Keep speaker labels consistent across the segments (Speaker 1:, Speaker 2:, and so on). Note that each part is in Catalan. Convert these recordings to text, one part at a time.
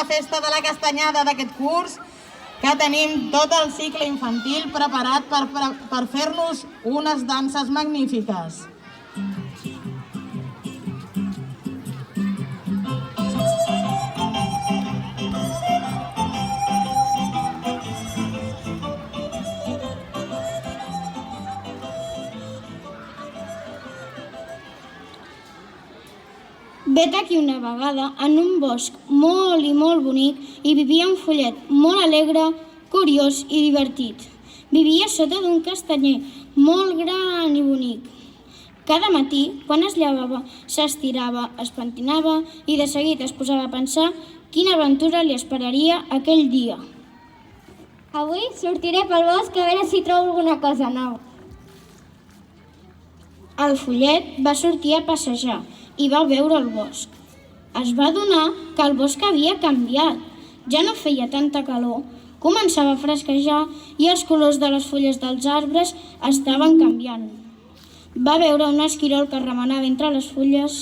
Speaker 1: festa de la castanyada d'aquest curs, que tenim tot el cicle infantil preparat per fer-nos unes danses magnífiques.
Speaker 2: Vet aquí una vegada, en un bosc molt i molt bonic, hi vivia un follet molt alegre, curiós i divertit. Vivia sota d'un castanyer molt gran i bonic. Cada matí, quan es llevava, s'estirava, es pentinava i de seguit es posava a pensar quina aventura li esperaria aquell dia.
Speaker 3: Avui sortiré pel bosc a veure si trobo alguna cosa nova.
Speaker 2: El follet va sortir a passejar i va veure el bosc. Es va adonar que el bosc havia canviat. Ja no feia tanta calor, començava a fresquejar i els colors de les fulles dels arbres estaven canviant. Va veure un esquirol que remenava entre les fulles.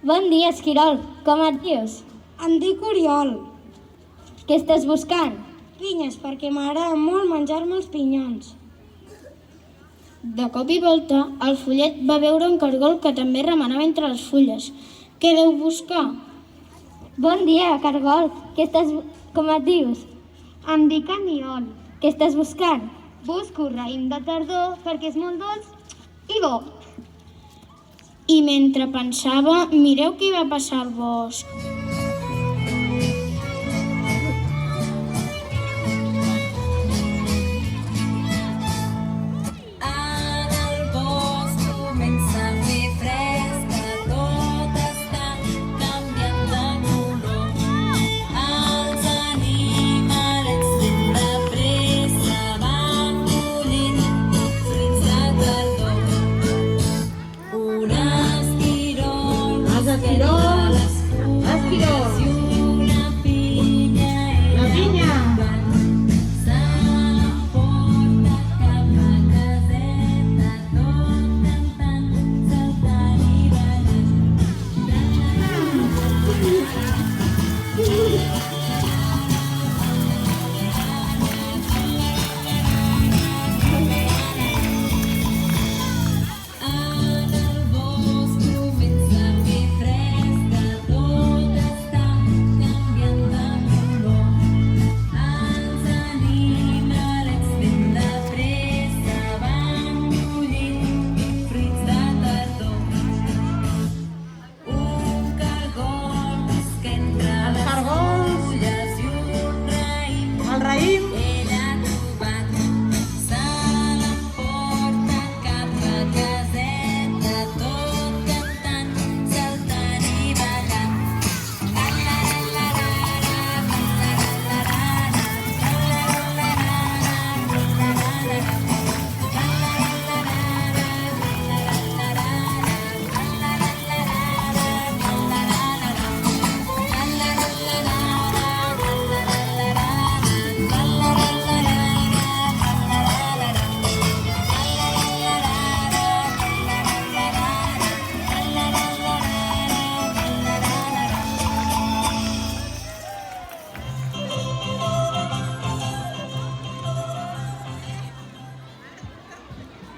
Speaker 3: Bon dia, esquirol. Com et dius?
Speaker 2: Em dic Oriol.
Speaker 3: Què estàs buscant?
Speaker 2: Pinyes, perquè m'agrada molt menjar-me els pinyons. De cop i volta, el follet va veure un cargol que també remenava entre les fulles. Què deu buscar?
Speaker 3: Bon dia, cargol. Com et dius?
Speaker 2: Em dic Aniol.
Speaker 3: Què estàs buscant?
Speaker 2: Busco raïm de tardor perquè és molt dolç i bo. I mentre pensava, mireu què va passar al bosc.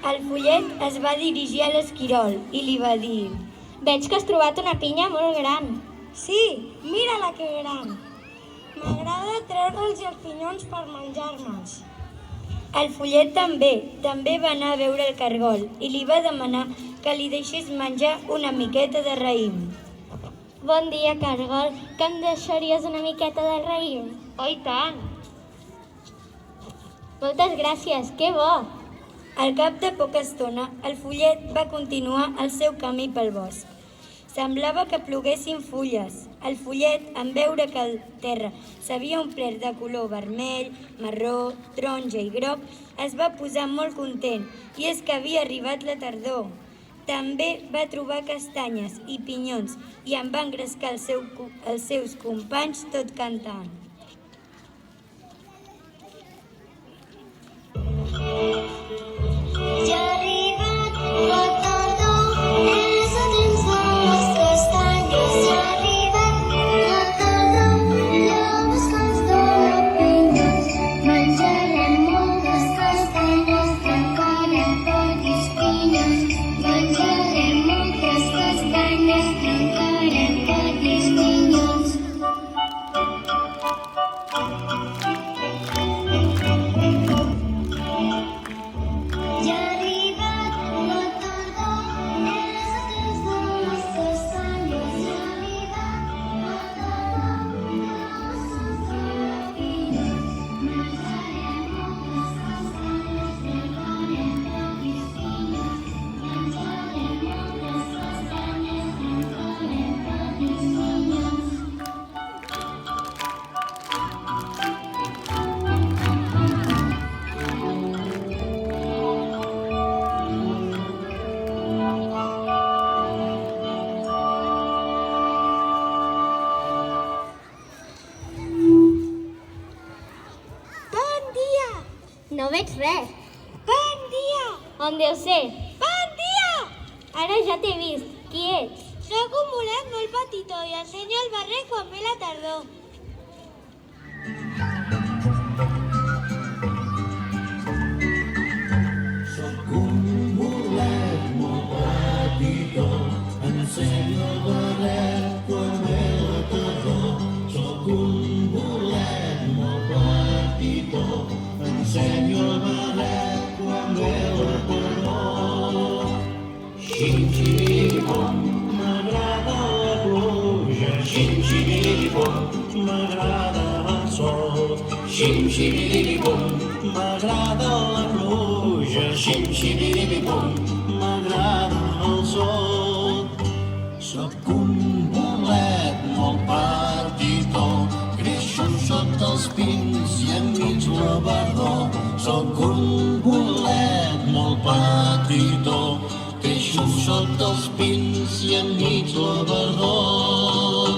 Speaker 3: El follet es va dirigir a l'esquirol i li va dir: veig que has trobat una pinya molt gran.
Speaker 2: Sí, mira-la que gran. M'agrada treure'ls els pinyons per menjar-me'ls.
Speaker 3: El follet també va anar a veure el cargol i li va demanar que li deixés menjar una miqueta de raïm. Bon dia, cargol, que em deixaries una miqueta de raïm?
Speaker 2: Oh, i tant!
Speaker 3: Moltes gràcies, que bo! Al cap de poca estona, el follet va continuar el seu camí pel bosc. Semblava que ploguessin fulles. El follet, en veure que el terra s'havia omplert de color vermell, marró, taronja i groc, es va posar molt content, i és que havia arribat la tardor. També va trobar castanyes i pinyons i en va engrescar els seus companys tot cantant.
Speaker 4: Ja ha arribat la tardor, és el temps de les castanyes. Ja ha arribat No veig res.
Speaker 5: Bon dia!
Speaker 4: On deu ser?
Speaker 5: Bon dia!
Speaker 4: Ara ja t'he vist. Qui ets?
Speaker 5: Soc un bolet molt petitó i ensenyo el barret quan ve la tardor.
Speaker 6: Soc un bolet molt petitó, ensenyo el barret quan ve la tardor. Soc un bolet molt petitó, ensenyo el barret quan ve la tardor. Xim-xiribom, m'agrada la pluja. Xim-xiribom, m'agrada el sol. Xim-xiribom, m'agrada la pluja. Xim-xiribom, m'agrada el sol. Soc un bolet molt petitó, creixo sota els pins i enmig la verdor. Soc un bolet molt petitó, creixo sota els pins i enmig la verdor.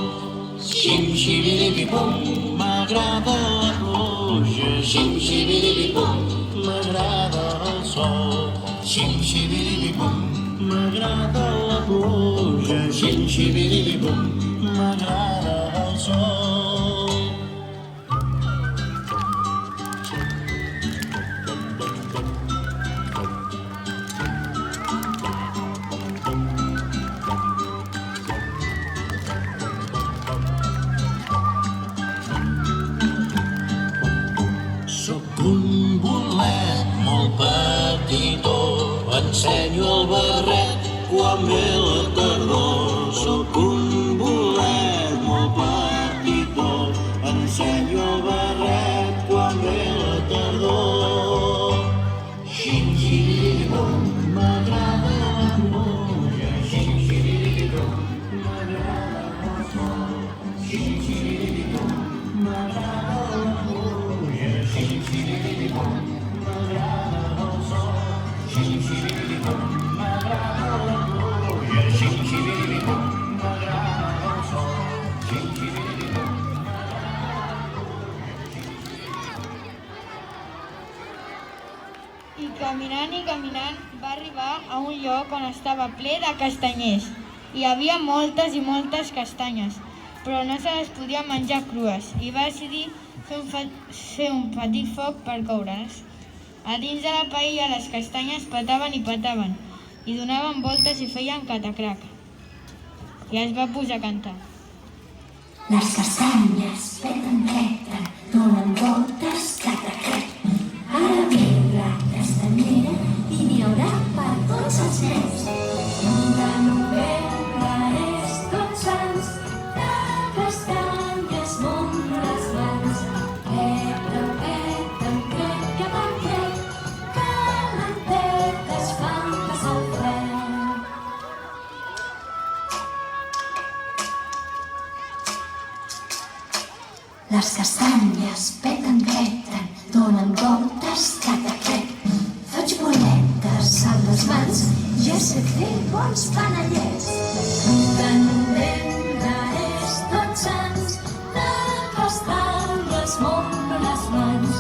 Speaker 6: Xim-xiribibum, m'agrada la pluja. Xim-xiribibum, m'agrada el sol. Xim-xiribibum, m'agrada la pluja. Xim-xiribibum, m'agrada el sol. Soc un bolet molt petitó, ensenyo el barret quan ve la tardor. Soc un bolet molt petitó, ensenyo el barret quan ve la tardor. Xim-xiribom, m'agrada la pluja. Xim-xiribom, m'agrada el sol. Xim-xiribom, m'agrada la pluja. Xim-xiribom, m'agrada el sol. Xim-xiribom, m'agrada la pluja. Xim-xiribom, m'agrada el sol. Xim-xiribom,
Speaker 2: I caminant va arribar a un lloc on estava ple de castanyers. Hi havia moltes i moltes castanyes, però no se les podia menjar crues i va decidir fer un petit foc per coure-les. A dins de la paella les castanyes petaven i donaven voltes i feien catacrac. I es va posar a cantar.
Speaker 7: Les castanyes peten, donen voltes, catacrec. Ara ve la castanyera i n'hi haurà per tots els nens. De novembre és Tots Sants, de castanyes m'omplo les mans. Peten, crec, catacrec, calentetes fan passar el fred. Les castanyes peten, donen voltes, catacrec. Faig boletes amb les mans, ja sé fer bons panellets. De novembre és Tots Sants, de castanyes m'omplo les mans.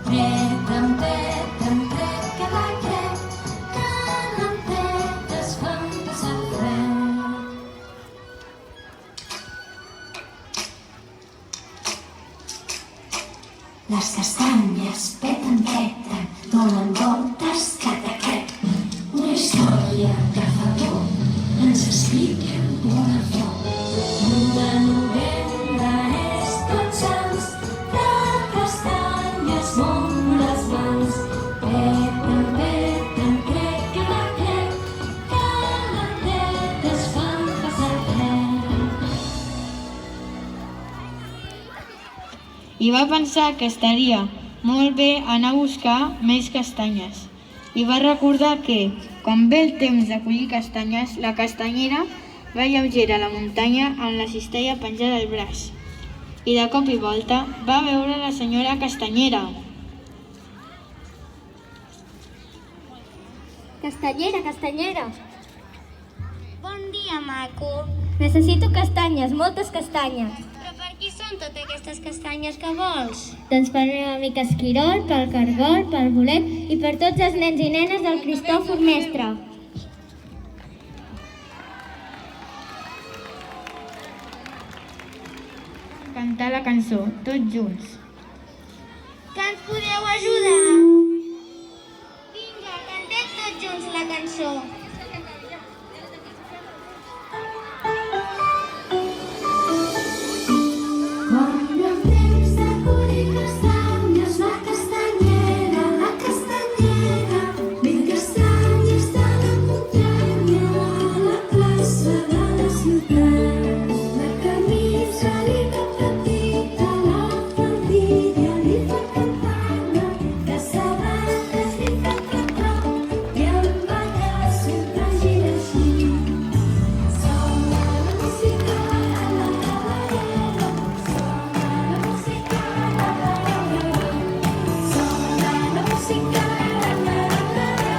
Speaker 7: Peten, crec, catacrec, calentetes fan passar el fred. Les castanyes peten, donen voltes, catacrec. Una història que fa por, ens explica amb bona por. De novembre és Tots Sants, de castanyes m'omplo les mans. Peten, crec, catacrec, calentetes fan passar el fred.
Speaker 2: I va pensar que estaria molt bé anar a buscar més castanyes. I va recordar que, quan ve el temps de collir castanyes, la castanyera va lleuger a la muntanya amb la cistella penjada al braç. I de cop i volta va veure la senyora castanyera.
Speaker 4: Castanyera.
Speaker 5: Bon dia, maco.
Speaker 4: Necessito castanyes, moltes castanyes.
Speaker 5: Però per qui són totes aquestes castanyes que vols?
Speaker 4: Doncs per meva amica Esquirol, pel Cargol, pel Bolet i per tots els nens i nenes del Cristòfor Mestre.
Speaker 2: Cantar la cançó, tots junts.
Speaker 5: Que ens podeu ajudar? Vinga, cantem tots junts la cançó.
Speaker 7: Quan el temps de collir castanyes, la castanyera, mil castanyes de la muntanya, a la plaça de la ciutat. La camisa li fa petita, la faldilla li fa campana, les sabates li fa cató, i el ballar sempre gira així. Sona la música, la cavalera, sona la música, la cavalera, sona la música, la cavalera,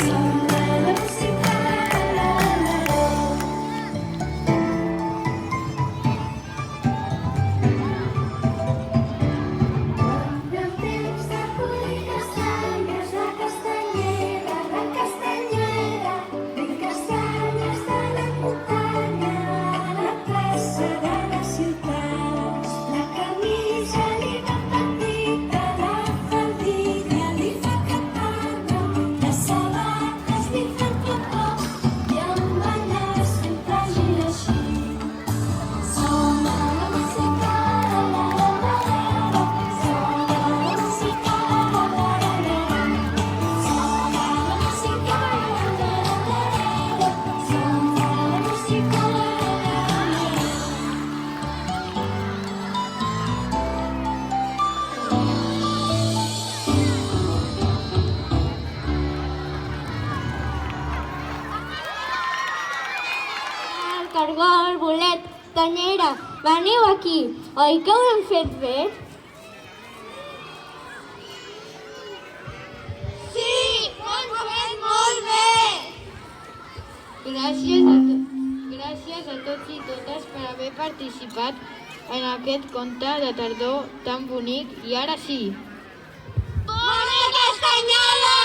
Speaker 7: sona la música, la cavalera. Quan el temps de collir castanyes, la castanyera, mil castanyes de la muntanya, a la plaça de la ciutat. La camisa li fa petita, la faldilla li fa campana, les sabates li fan cotó, i el ballar sempre gira així. Sona la música, la cavalera, sona la música, la cavalera, sona la música, la cavalera, sona la música, la cavalera.
Speaker 4: El Cargol, Bolet, Castanyera, veniu aquí, oi que ho hem fet bé?
Speaker 5: Sí, ho hem fet molt bé!
Speaker 2: Gràcies a tots i totes per haver participat en aquest conte de tardor tan bonic. I ara sí,
Speaker 5: Bona castanyada!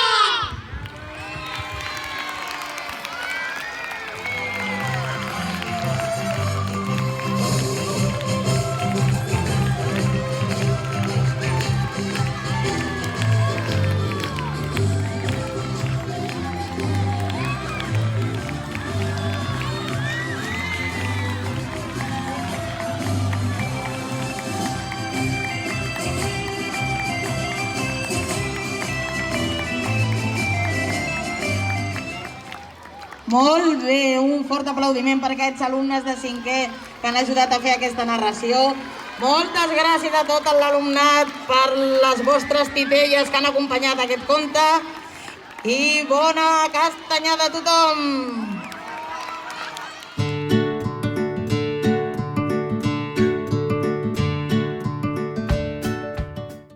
Speaker 1: Molt bé, un fort aplaudiment per aquests alumnes de 5è que han ajudat a fer aquesta narració. Moltes gràcies a tot l'alumnat per les vostres titelles que han acompanyat aquest conte i bona castanyada a tothom!